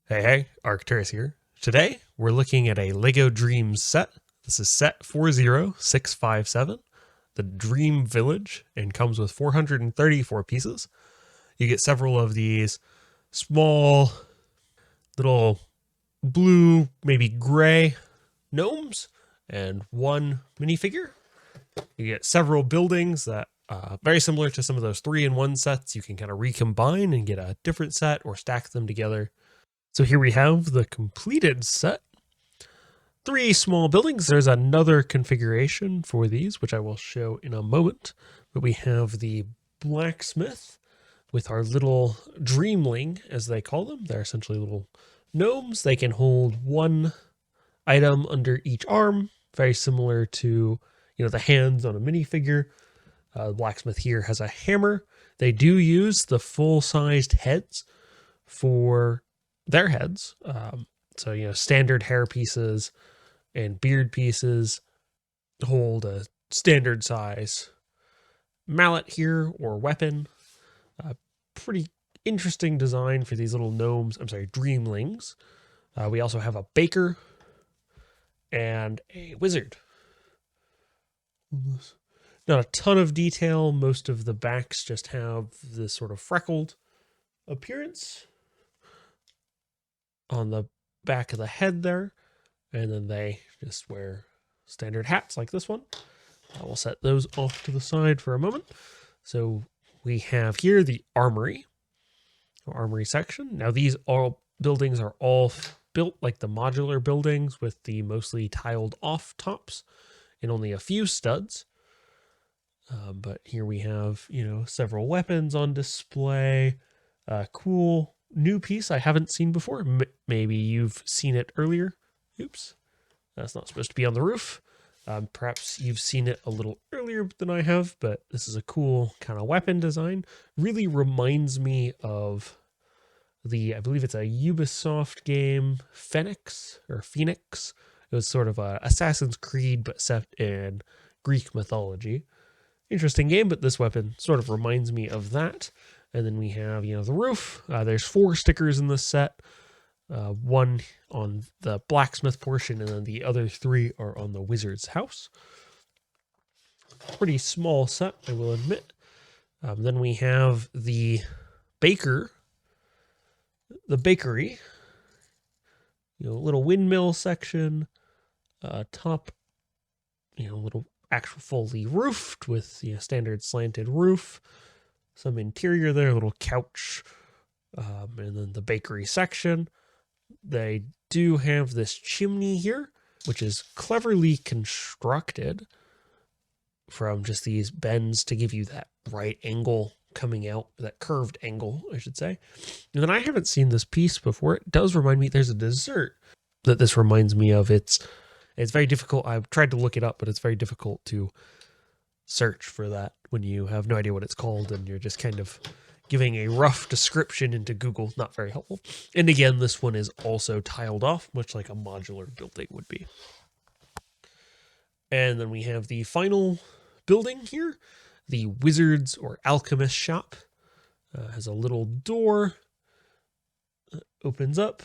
Hey, Arcturus here. Today, we're looking at a LEGO Dreams set. This is set 40657, the Dream Village, and comes with 434 pieces. You get several of these small, little blue, maybe gray gnomes, and one minifigure. You get several buildings that very similar to some of those 3-in-1 sets. You can kind of recombine and get a different set or stack them together. So here we have the completed set. 3 small buildings. There's another configuration for these, which I will show in a moment. But we have the blacksmith with our little dreamling, as they call them. They're essentially little gnomes. They can hold one item under each arm, very similar to the hands on a minifigure. The blacksmith here has a hammer. They do use the full-sized heads for their heads. So, standard hair pieces and beard pieces hold a standard size mallet here or weapon. Pretty interesting design for these little gnomes. I'm sorry, dreamlings. We also have a baker and a wizard. Not a ton of detail. Most of the backs just have this sort of freckled appearance on the back of the head there, and then they just wear standard hats like this one. I will set those off to the side for a moment. So we have here the armory section. Now these all buildings are all built like the modular buildings with the mostly tiled off tops and only a few studs. But here we have, several weapons on display. Cool new piece I haven't seen before. Maybe you've seen it earlier. Oops, that's not supposed to be on the roof. Perhaps you've seen it a little earlier than I have, but this is a cool kind of weapon design. Really reminds me of I believe it's a Ubisoft game, Phoenix. It was sort of a Assassin's Creed, but set in Greek mythology. Interesting game, but this weapon sort of reminds me of that. And then we have, the roof. There's 4 stickers in this set. 1 on the blacksmith portion, and then the other 3 are on the wizard's house. Pretty small set, I will admit. Then we have the bakery. Little windmill section. Top, little actual fully roofed with standard slanted roof. Some interior there, a little couch, and then the bakery section. They do have this chimney here, which is cleverly constructed from just these bends to give you that right angle coming out, that curved angle, I should say. And then I haven't seen this piece before. It does remind me, there's a dessert that this reminds me of. It's very difficult. I've tried to look it up, but it's very difficult to search for that when you have no idea what it's called and you're just kind of giving a rough description into Google. Not very helpful. And again, this one is also tiled off, much like a modular building would be. And then we have the final building here, the wizard's or alchemist shop. Has a little door that opens up,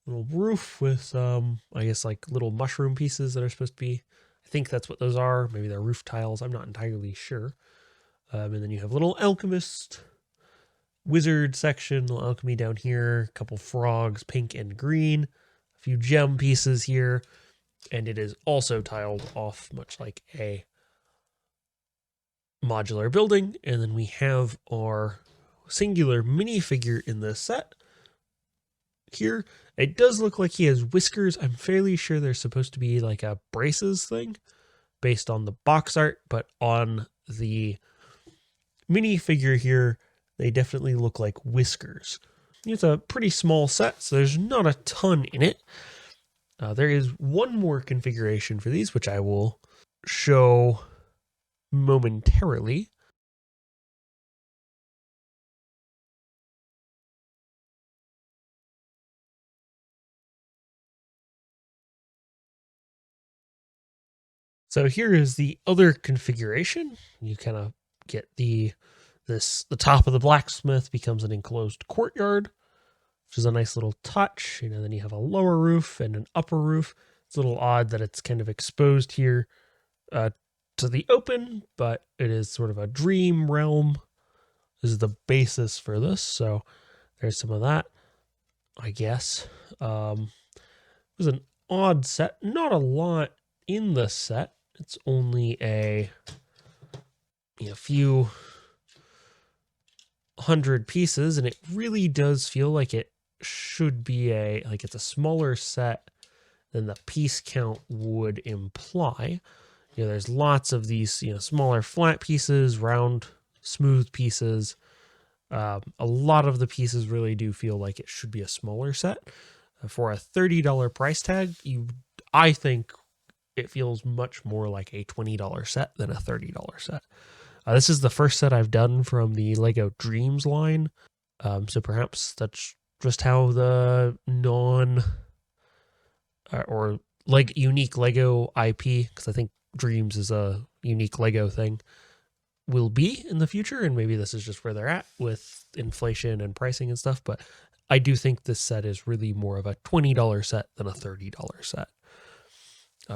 little roof with I guess like little mushroom pieces that are supposed to be, I think that's what those are. Maybe they're roof tiles. I'm not entirely sure. And then you have a little alchemist, wizard section, little alchemy down here, a couple frogs, pink and green, a few gem pieces here, and it is also tiled off, much like a modular building. And then we have our singular minifigure in this set here. It does look like he has whiskers. I'm fairly sure they're supposed to be like a braces thing based on the box art, but on the minifigure here, they definitely look like whiskers. It's a pretty small set, so there's not a ton in it. There is one more configuration for these, which I will show momentarily. So here is the other configuration. You kind of get the top of the blacksmith becomes an enclosed courtyard. which is a nice little touch. You know, then you have a lower roof and an upper roof. It's a little odd that it's kind of exposed here to the open, but it is sort of a dream realm. This is the basis for this, so there's some of that, I guess. It was an odd set. Not a lot in the set. It's only a few hundred pieces, and it really does feel like it should be it's a smaller set than the piece count would imply. You know, there's lots of these, smaller flat pieces, round, smooth pieces. A lot of the pieces really do feel like it should be a smaller set. For a $30 price tag, I think it feels much more like a $20 set than a $30 set. This is the first set I've done from the Lego Dreams line. So perhaps that's just how the unique Lego IP, because I think Dreams is a unique Lego thing, will be in the future. And maybe this is just where they're at with inflation and pricing and stuff. But I do think this set is really more of a $20 set than a $30 set.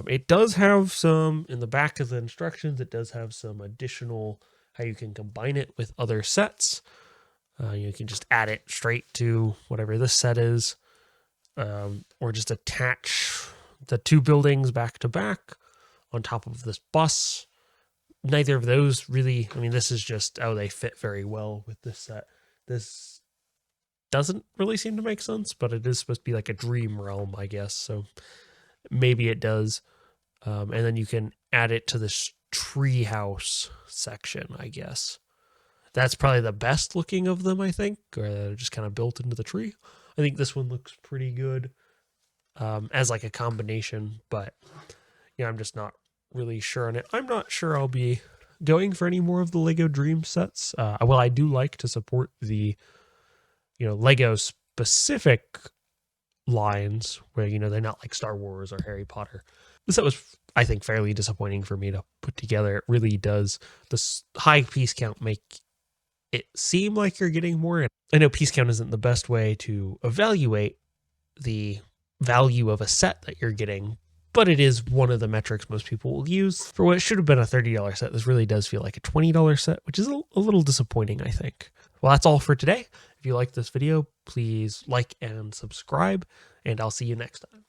It does have some, in the back of the instructions, it does have some additional, how you can combine it with other sets. You can just add it straight to whatever this set is, or just attach the two buildings back to back on top of this bus. Neither of those really, this is just, they fit very well with this set. This doesn't really seem to make sense, but it is supposed to be like a dream realm, I guess. So maybe it does. And then you can add it to this treehouse section, I guess. That's probably the best looking of them, I think, or they're just kind of built into the tree. I think this one looks pretty good as like a combination, but I'm just not really sure on it. I'm not sure I'll be going for any more of the Lego Dream sets. Well, I do like to support the, Lego specific lines where, they're not like Star Wars or Harry Potter. This set was, I think, fairly disappointing for me to put together. It really does. This high piece count make it seem like you're getting more. I know piece count isn't the best way to evaluate the value of a set that you're getting, but it is one of the metrics most people will use. For what should have been a $30 set, this really does feel like a $20 set, which is a little disappointing, I think. Well, that's all for today. If you like this video, please like and subscribe, and I'll see you next time.